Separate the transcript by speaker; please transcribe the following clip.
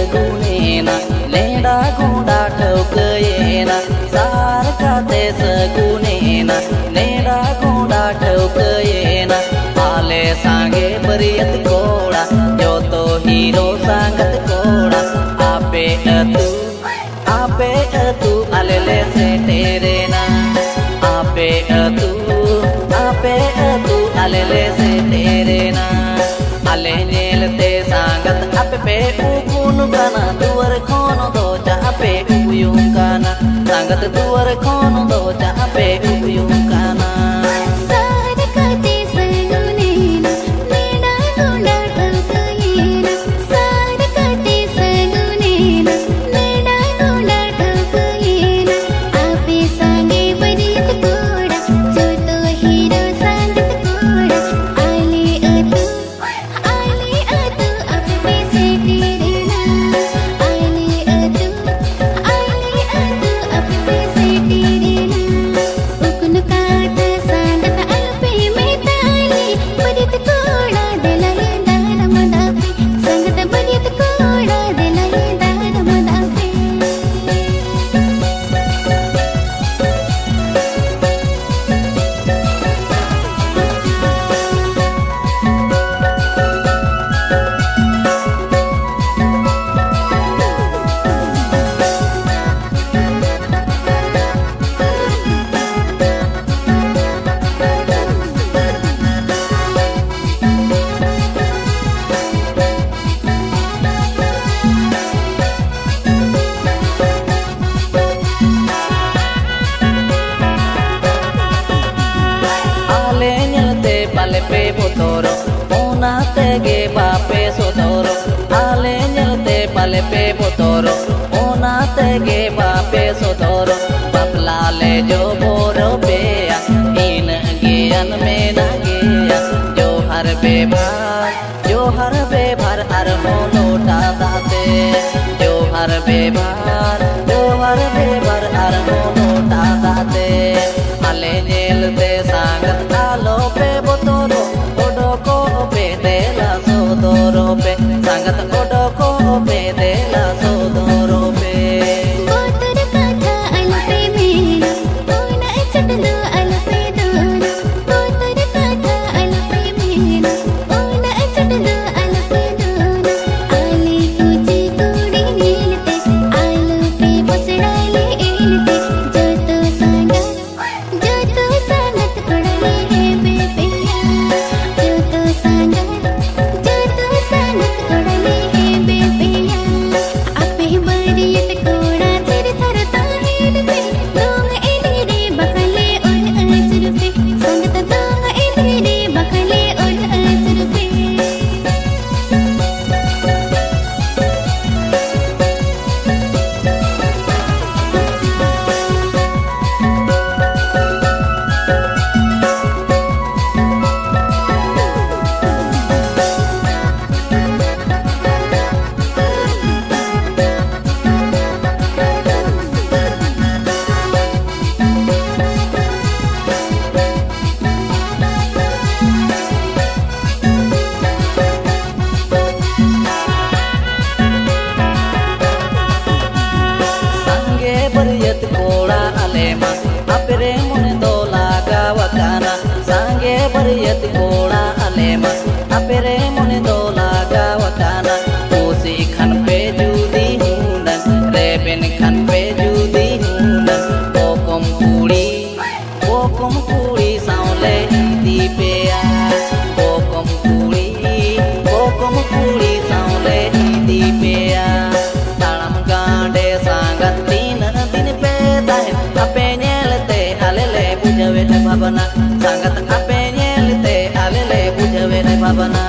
Speaker 1: seguneena leda goda thaukeena sar kate seguneena leda goda thaukeena ale sange bariyat koda joto hero sangat koda ape atu alele se terena ape atu alele se terena ale nelte sangat ape pe ukunu kana duar kono do ape uyung kana sangat duar kono do ape uyung kana pe botoro ona tege bape sodoro ale nyelte pale pe botoro ona tege bape sodoro bapla le jo boro pe in gian me na gya jo har be bhar ar mono ta date jo har be bhar ar mono ta date ale nyelte sangat alo pe botoro odoko pe dela sodoro pe sangat odoko pe dela sodoro pe
Speaker 2: botor katha alpe mera ona chatlo alpe dona botor katha alpe mera ona chatlo alpe dona ale tuji kudi nilte alpe posrale ilte joto sangat kodale he be joto sangat kodale he be ape bariyat koda tere tharta heed pe dong elire bakale or ajur pe sangat dong elire bakale or ajur pe
Speaker 1: bariyat koda alema apre mon do laga wakana sange bariyat koda alema apre mon do laga wakana kosi khan pe judi hundan reben khan pe judi hundan bokom kuri saule di pe bokom kuri saule di pe talam gande sangat ape nyelte alele bujave ne bhavana sangat ape nyelte alele bujave ne bhavana